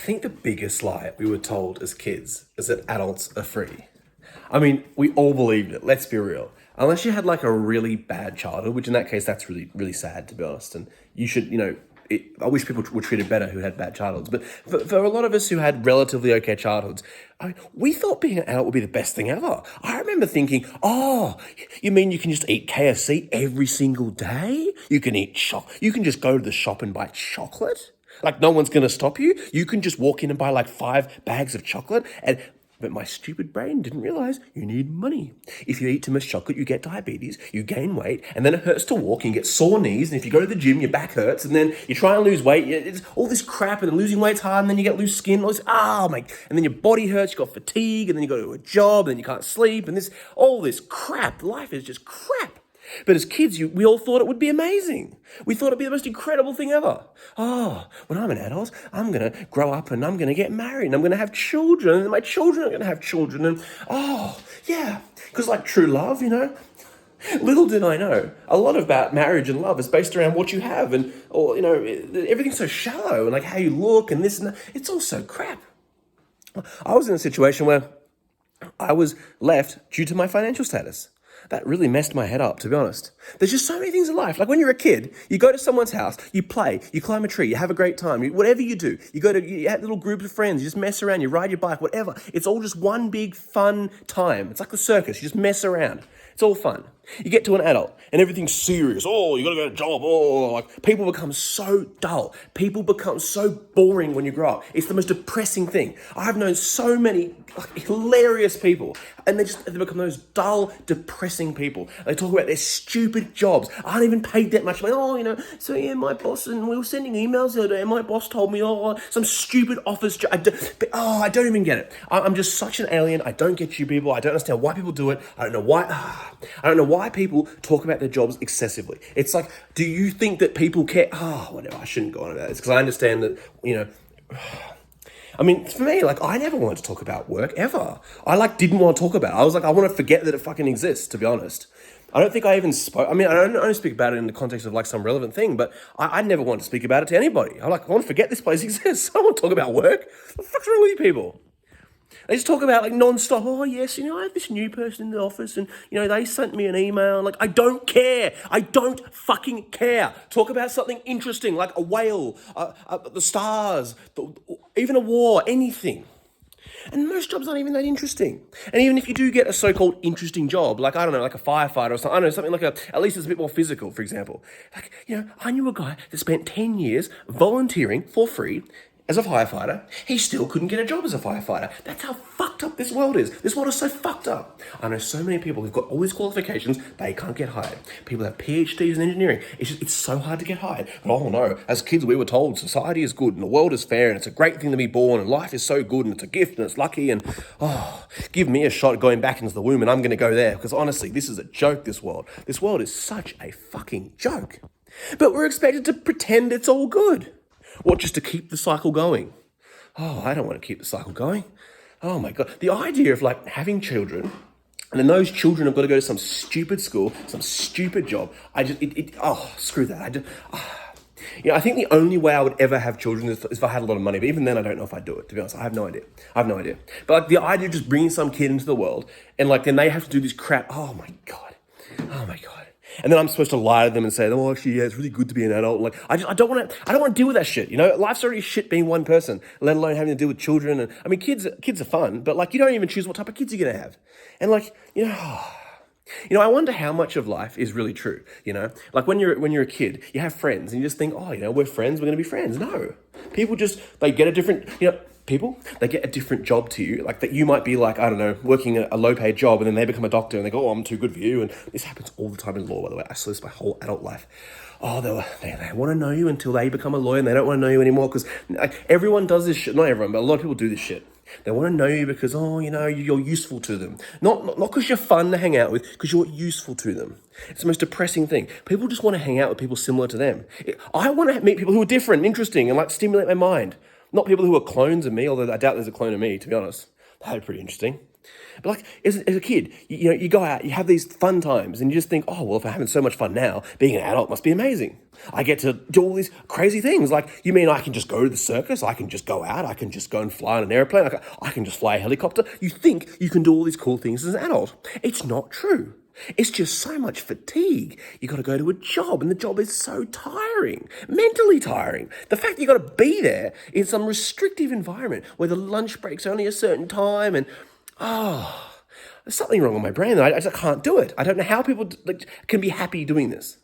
think the biggest lie we were told as kids is that adults are free. I mean, we all believed it, let's be real. Unless you had like a really bad childhood, which in that case, that's really, really sad, to be honest. And you should, I wish people were treated better who had bad childhoods. But for a lot of us who had relatively okay childhoods, we thought being an adult would be the best thing ever. I remember thinking, oh, you mean you can just eat KFC every single day? You can eat you can just go to the shop and buy chocolate? Like no one's going to stop you? You can just walk in and buy like 5 bags of chocolate But my stupid brain didn't realize you need money. If you eat too much chocolate, you get diabetes, you gain weight, and then it hurts to walk, and you get sore knees, and if you go to the gym, your back hurts, and then you try and lose weight, it's all this crap, and then losing weight's hard, and then you get loose skin, and then your body hurts, you got fatigue, and then you go to a job, and then you can't sleep, and all this crap. Life is just crap. But as kids, we all thought it would be amazing. We thought it'd be the most incredible thing ever. Oh, when I'm an adult, I'm going to grow up and I'm going to get married and I'm going to have children and my children are going to have children. And yeah, because like true love, little did I know, a lot about marriage and love is based around what you have everything's so shallow and like how you look and this and that. It's all so crap. I was in a situation where I was left due to my financial status. That really messed my head up, to be honest. There's just so many things in life. Like when you're a kid, you go to someone's house, you play, you climb a tree, you have a great time. Whatever you do, you have little groups of friends, you just mess around, you ride your bike, whatever. It's all just one big fun time. It's like the circus. You just mess around. It's all fun. You get to an adult and everything's serious. Oh, you got to get a job. Oh, like people become so dull. People become so boring when you grow up. It's the most depressing thing. I've known so many hilarious people and they become those dull, depressing people. They talk about their stupid jobs. Aren't even paid that much. Like, my boss, and we were sending emails the other day and my boss told me, some stupid office job. I don't even get it. I'm just such an alien. I don't get you people. I don't understand why people do it. I don't know why people talk about their jobs excessively. It's like, do you think that people care? Whatever, I shouldn't go on about this because I understand that, I mean, for me, I never wanted to talk about work ever. I didn't want to talk about it. I was like, I want to forget that it fucking exists, to be honest. I don't think I even spoke. I mean, I don't only speak about it in the context of some relevant thing, but I never want to speak about it to anybody. I want to forget this place exists. I don't want to talk about work. What the fuck's wrong with you people? They just talk about non-stop, oh yes, I have this new person in the office and, they sent me an email. I don't care. I don't fucking care. Talk about something interesting like a whale, the stars, even a war, anything. And most jobs aren't even that interesting. And even if you do get a so-called interesting job, like a firefighter or something, I don't know, something at least it's a bit more physical, for example. I knew a guy that spent 10 years volunteering for free as a firefighter. He still couldn't get a job as a firefighter. That's how fucked up this world is. This world is so fucked up. I know so many people who've got all these qualifications, they can't get hired. People have PhDs in engineering. It's so hard to get hired. But no, as kids we were told society is good and the world is fair and it's a great thing to be born and life is so good and it's a gift and it's lucky and give me a shot going back into the womb and I'm going to go there because honestly, this is a joke, this world. This world is such a fucking joke. But we're expected to pretend it's all good. What, just to keep the cycle going? I don't want to keep the cycle going. Oh my God. The idea of having children and then those children have got to go to some stupid school, some stupid job. Screw that. I think the only way I would ever have children is if I had a lot of money. But even then, I don't know if I'd do it, to be honest. I have no idea. But the idea of just bringing some kid into the world and then they have to do this crap. Oh my God. And then I'm supposed to lie to them and say, actually, yeah, it's really good to be an adult. I don't want to deal with that shit. Life's already shit being one person, let alone having to deal with children. And I mean, kids are fun, but you don't even choose what type of kids you're going to have. And I wonder how much of life is really true. When you're a kid, you have friends and you just think, we're friends, we're going to be friends. No, people they get a different, they get a different job to you, that you might be working a low-paid job and then they become a doctor and they go, I'm too good for you. And this happens all the time in law, by the way. I saw this my whole adult life. They want to know you until they become a lawyer and they don't want to know you anymore because everyone does this shit. Not everyone, but a lot of people do this shit. They want to know you because, you're useful to them. Not because you're fun to hang out with, because you're useful to them. It's the most depressing thing. People just want to hang out with people similar to them. I want to meet people who are different, interesting, and stimulate my mind. Not people who are clones of me, although I doubt there's a clone of me, to be honest. That'd be pretty interesting. But like as a kid, you go out, you have these fun times, and you just think, oh well, if I'm having so much fun now, being an adult must be amazing. I get to do all these crazy things. Like, you mean I can just go to the circus? I can just go out. I can just go and fly on an airplane. I can just fly a helicopter. You think you can do all these cool things as an adult? It's not true. It's just so much fatigue. You got to go to a job, and the job is so tiring, mentally tiring. The fact that you got to be there in some restrictive environment where the lunch break's only a certain time, and there's something wrong with my brain. I just can't do it. I don't know how people can be happy doing this.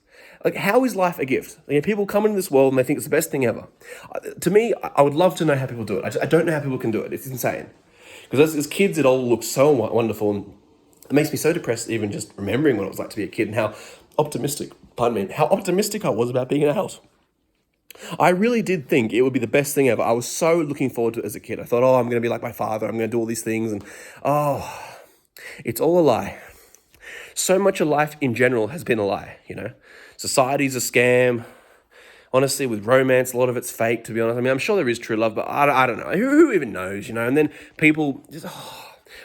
Like, how is life a gift? People come into this world and they think it's the best thing ever. To me, I would love to know how people do it. I don't know how people can do it. It's insane. Because as kids, it all looks so wonderful, and it makes me so depressed even just remembering what it was like to be a kid and how optimistic I was about being an adult. I really did think it would be the best thing ever. I was so looking forward to it as a kid. I thought, I'm going to be like my father. I'm going to do all these things. And it's all a lie. So much of life in general has been a lie, Society's a scam. Honestly, with romance, a lot of it's fake, to be honest. I mean, I'm sure there is true love, but I don't know. Who even knows, And then people just...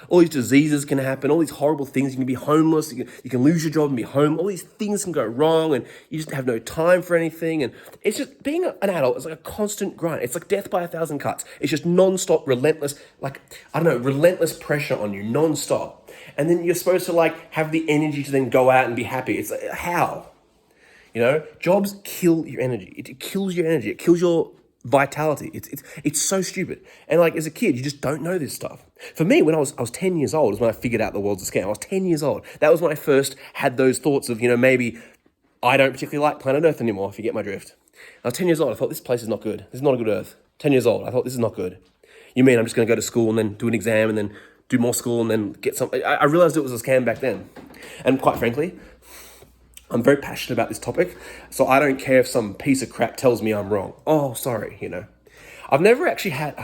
all these diseases can happen, all these horrible things. You can be homeless, you can lose your job and be home. All these things can go wrong, and you just have no time for anything. And it's just, being an adult is like a constant grind. It's like death by 1,000 cuts. It's just non-stop, relentless, relentless pressure on you, non-stop. And then you're supposed to have the energy to then go out and be happy. It's like, how? Jobs kill your energy. It kills your energy. It kills your vitality. It's so stupid. And as a kid, you just don't know this stuff. For me, when I was 10 years old, is when I figured out the world's a scam. I was 10 years old. That was when I first had those thoughts of, maybe I don't particularly like planet Earth anymore, if you get my drift. I was 10 years old. I thought, this place is not good. This is not a good Earth. 10 years old. I thought, this is not good. You mean I'm just going to go to school and then do an exam and then do more school and then get something? I realized it was a scam back then. And quite frankly, I'm very passionate about this topic, so I don't care if some piece of crap tells me I'm wrong. Oh, sorry, I've never actually had...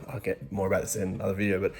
I'll get more about this in another video, but,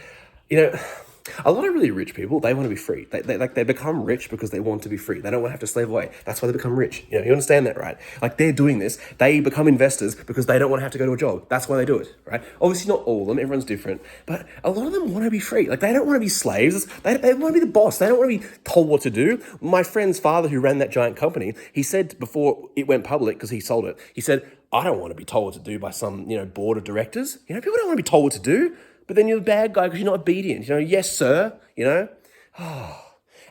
a lot of really rich people, they want to be free. They become rich because they want to be free. They don't want to have to slave away. That's why they become rich. You understand that, right? They're doing this. They become investors because they don't want to have to go to a job. That's why they do it, right? Obviously not all of them. Everyone's different. But a lot of them want to be free. They don't want to be slaves. They want to be the boss. They don't want to be told what to do. My friend's father, who ran that giant company, he said before it went public, because he sold it, he said, I don't want to be told what to do by some, board of directors. People don't want to be told what to do. But then you're the bad guy because you're not obedient. Yes, sir, And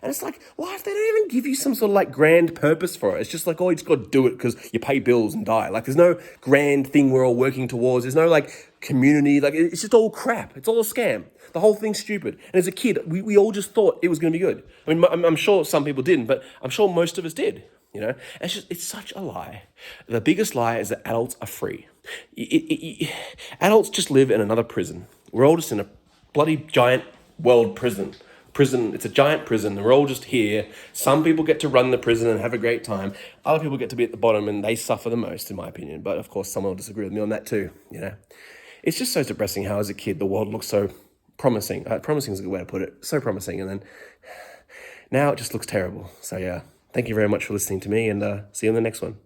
it's like, life, they don't even give you some sort of grand purpose for it. It's just you just got to do it because you pay bills and die. There's no grand thing we're all working towards. There's no community. It's just all crap. It's all a scam. The whole thing's stupid. And as a kid, we all just thought it was going to be good. I mean, I'm sure some people didn't, but I'm sure most of us did. It's such a lie. The biggest lie is that adults are free. Adults just live in another prison. We're all just in a bloody giant world prison. It's a giant prison, and we're all just here. Some people get to run the prison and have a great time. Other people get to be at the bottom, and they suffer the most, in my opinion. But of course, someone will disagree with me on that too. It's just so depressing how, as a kid, the world looks so promising. Promising is a good way to put it. So promising, and then now it just looks terrible. So yeah, thank you very much for listening to me, and see you in the next one.